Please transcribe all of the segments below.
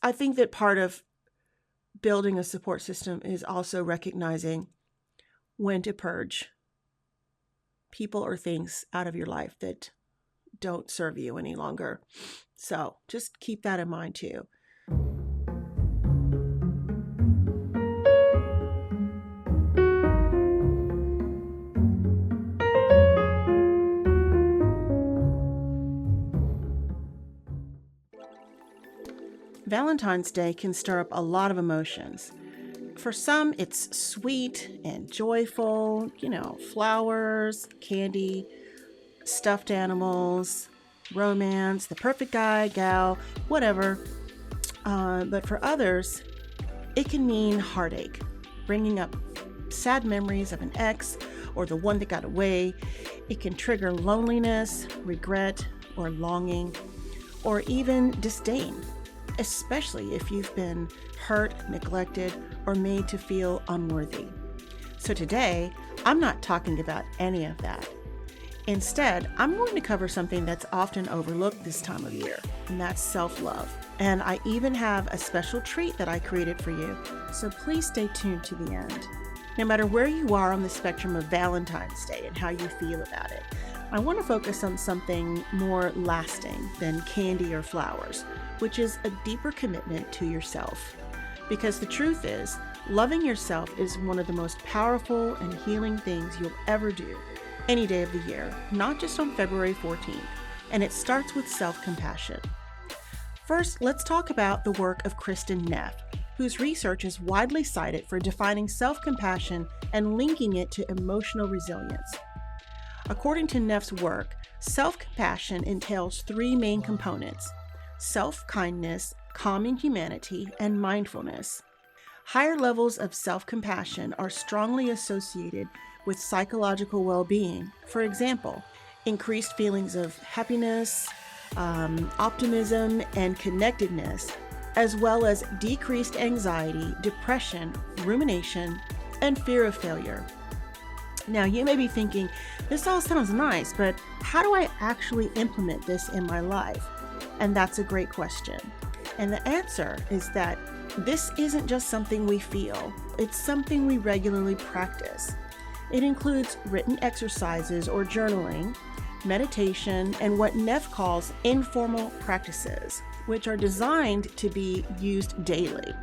I think that part of building a support system is also recognizing when to purge people or things out of your life that don't serve you any longer. So just keep that in mind too. Valentine's Day can stir up a lot of emotions. For some, it's sweet and joyful, flowers, candy, stuffed animals, romance, the perfect guy, gal, whatever. But for others, it can mean heartache, bringing up sad memories of an ex or the one that got away. It can trigger loneliness, regret, or longing, or even disdain, especially if you've been hurt, neglected, or made to feel unworthy. So today, I'm not talking about any of that. Instead, I'm going to cover something that's often overlooked this time of year, and that's self-love. And I even have a special treat that I created for you, so please stay tuned to the end. No matter where you are on the spectrum of Valentine's Day and how you feel about it, I want to focus on something more lasting than candy or flowers, which is a deeper commitment to yourself. Because the truth is, loving yourself is one of the most powerful and healing things you'll ever do any day of the year, not just on February 14th. And it starts with self-compassion. First, let's talk about the work of Kristin Neff, whose research is widely cited for defining self-compassion and linking it to emotional resilience. According to Neff's work, self-compassion entails three main components: self-kindness, calming humanity, and mindfulness. Higher levels of self-compassion are strongly associated with psychological well-being. For example, increased feelings of happiness, optimism, and connectedness, as well as decreased anxiety, depression, rumination, and fear of failure. Now, you may be thinking, this all sounds nice, but how do I actually implement this in my life? And that's a great question. And the answer is that this isn't just something we feel, it's something we regularly practice. It includes written exercises or journaling, meditation, and what Neff calls informal practices, which are designed to be used daily.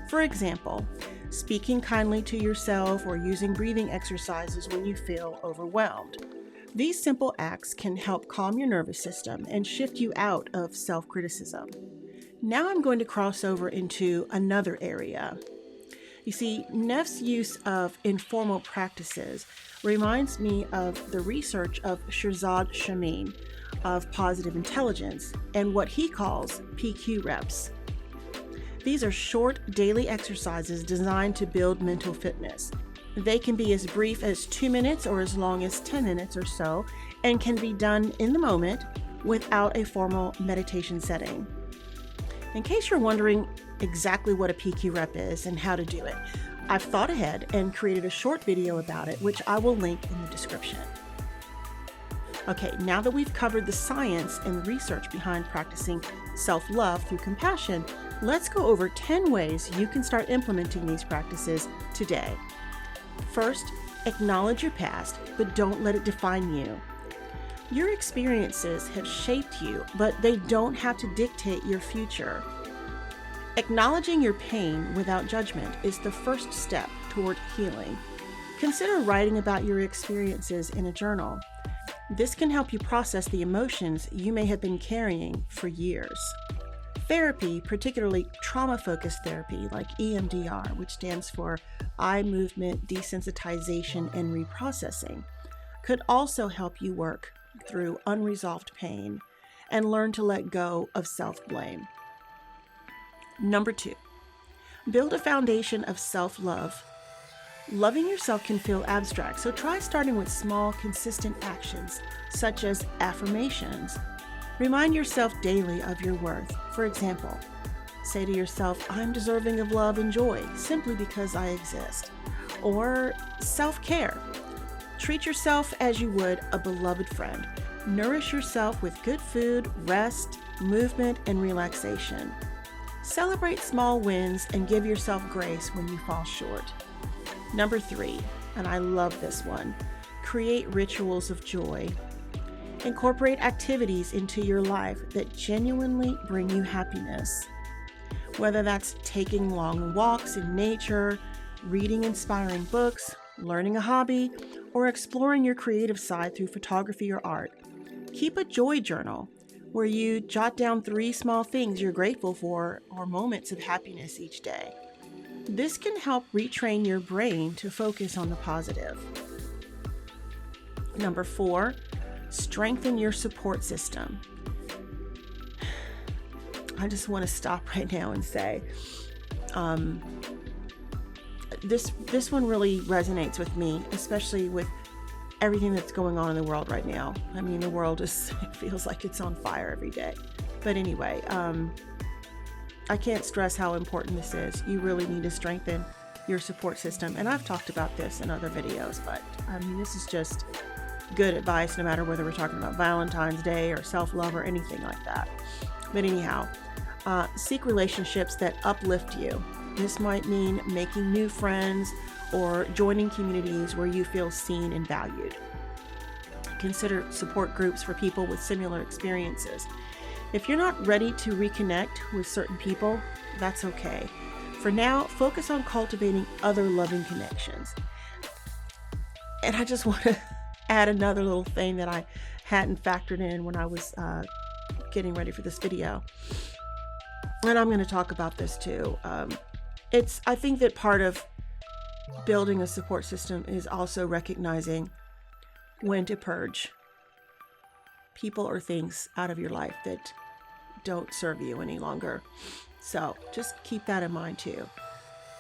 For example, speaking kindly to yourself or using breathing exercises when you feel overwhelmed. These simple acts can help calm your nervous system and shift you out of self-criticism. Now I'm going to cross over into another area. You see, Neff's use of informal practices reminds me of the research of Shirzad Chamine of positive intelligence and what he calls PQ reps. These are short daily exercises designed to build mental fitness. They can be as brief as 2 minutes or as long as 10 minutes or so, and can be done in the moment without a formal meditation setting. In case you're wondering exactly what a PQ rep is and how to do it, I've thought ahead and created a short video about it, which I will link in the description. Okay, now that we've covered the science and research behind practicing self-love through compassion, let's go over 10 ways you can start implementing these practices today. First, acknowledge your past, but don't let it define you. Your experiences have shaped you, but they don't have to dictate your future. Acknowledging your pain without judgment is the first step toward healing. Consider writing about your experiences in a journal. This can help you process the emotions you may have been carrying for years. Therapy, particularly trauma-focused therapy like EMDR, which stands for Eye Movement Desensitization and Reprocessing, could also help you work through unresolved pain and learn to let go of self-blame. Number 2, build a foundation of self-love. Loving yourself can feel abstract, so try starting with small, consistent actions, such as affirmations. Remind yourself daily of your worth. For example, say to yourself, I'm deserving of love and joy simply because I exist. Or self-care. Treat yourself as you would a beloved friend. Nourish yourself with good food, rest, movement, and relaxation. Celebrate small wins and give yourself grace when you fall short. Number 3, and I love this one, create rituals of joy. Incorporate activities into your life that genuinely bring you happiness. Whether that's taking long walks in nature, reading inspiring books, learning a hobby, or exploring your creative side through photography or art. Keep a joy journal where you jot down 3 small things you're grateful for or moments of happiness each day. This can help retrain your brain to focus on the positive. Number 4, strengthen your support system. I just want to stop right now and say, this one really resonates with me, especially with everything that's going on in the world right now. I mean, the world it feels like it's on fire every day. But anyway, I can't stress how important this is. You really need to strengthen your support system. And I've talked about this in other videos, but I mean, this is just good advice no matter whether we're talking about Valentine's Day or self-love or anything like that. But anyhow, seek relationships that uplift you. This might mean making new friends or joining communities where you feel seen and valued. Consider support groups for people with similar experiences. If you're not ready to reconnect with certain people, that's okay. For now, focus on cultivating other loving connections. And I just want to add another little thing that I hadn't factored in when I was getting ready for this video. And I'm going to talk about this too. I think that part of building a support system is also recognizing when to purge people or things out of your life that don't serve you any longer. So just keep that in mind too.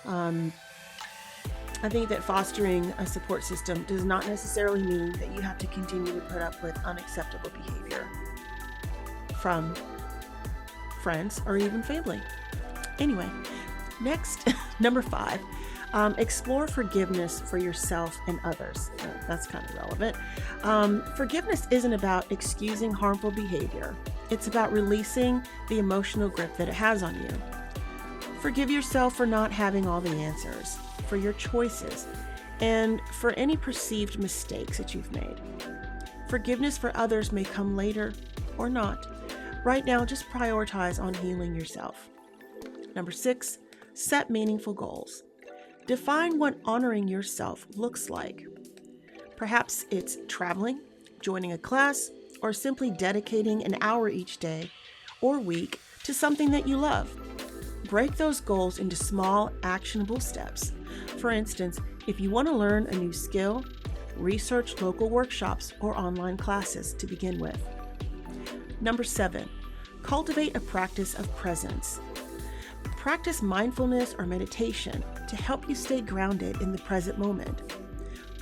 I think that fostering a support system does not necessarily mean that you have to continue to put up with unacceptable behavior from friends or even family. Anyway, next, number 5, explore forgiveness for yourself and others. That's kind of relevant. Forgiveness isn't about excusing harmful behavior. It's about releasing the emotional grip that it has on you. Forgive yourself for not having all the answers, for your choices, and for any perceived mistakes that you've made. Forgiveness for others may come later or not. Right now, just prioritize on healing yourself. Number 6, set meaningful goals. Define what honoring yourself looks like. Perhaps it's traveling, joining a class, or simply dedicating an hour each day or week to something that you love. Break those goals into small, actionable steps. For instance, if you want to learn a new skill, research local workshops or online classes to begin with. Number 7, cultivate a practice of presence. Practice mindfulness or meditation to help you stay grounded in the present moment.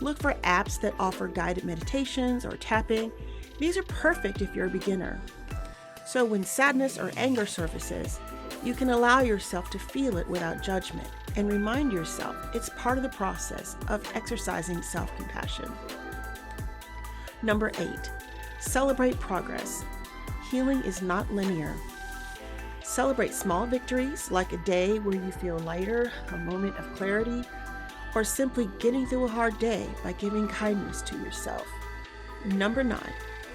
Look for apps that offer guided meditations or tapping. These are perfect if you're a beginner. So when sadness or anger surfaces, you can allow yourself to feel it without judgment and remind yourself it's part of the process of exercising self-compassion. Number 8, celebrate progress. Healing is not linear. Celebrate small victories like a day where you feel lighter, a moment of clarity, or simply getting through a hard day by giving kindness to yourself. Number 9,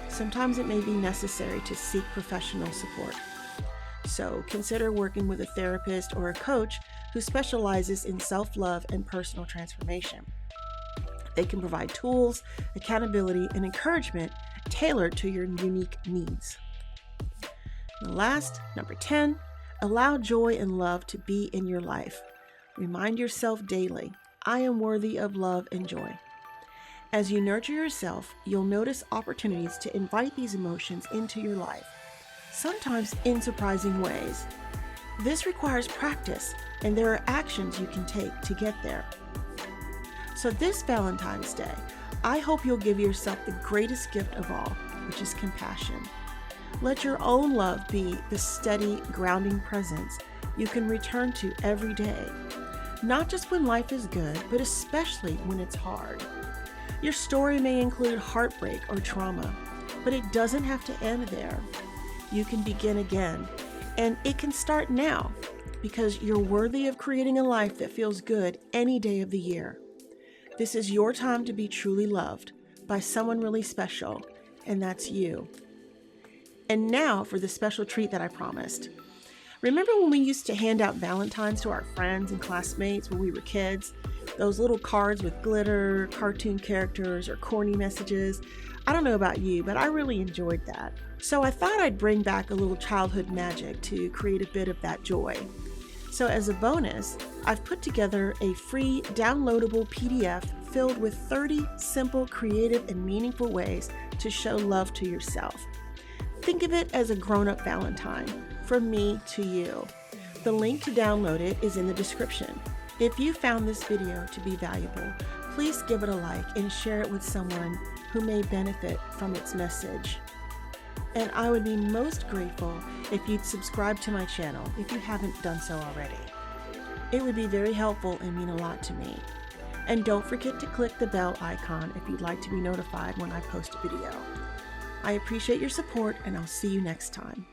sometimes it may be necessary to seek professional support. So consider working with a therapist or a coach who specializes in self-love and personal transformation. They can provide tools, accountability, and encouragement tailored to your unique needs. And last, number 10, allow joy and love to be in your life. Remind yourself daily, I am worthy of love and joy. As you nurture yourself, you'll notice opportunities to invite these emotions into your life, sometimes in surprising ways. This requires practice, and there are actions you can take to get there. So this Valentine's Day, I hope you'll give yourself the greatest gift of all, which is compassion. Let your own love be the steady, grounding presence you can return to every day, not just when life is good, but especially when it's hard. Your story may include heartbreak or trauma, but it doesn't have to end there. You can begin again, and it can start now because you're worthy of creating a life that feels good any day of the year. This is your time to be truly loved by someone really special, and that's you. And now for the special treat that I promised. Remember when we used to hand out Valentines to our friends and classmates when we were kids? Those little cards with glitter, cartoon characters, or corny messages? I don't know about you, but I really enjoyed that. So I thought I'd bring back a little childhood magic to create a bit of that joy. So as a bonus, I've put together a free downloadable PDF filled with 30 simple, creative, and meaningful ways to show love to yourself. Think of it as a grown-up Valentine, from me to you. The link to download it is in the description. If you found this video to be valuable, please give it a like and share it with someone who may benefit from its message. And I would be most grateful if you'd subscribe to my channel if you haven't done so already. It would be very helpful and mean a lot to me. And don't forget to click the bell icon if you'd like to be notified when I post a video. I appreciate your support, and I'll see you next time.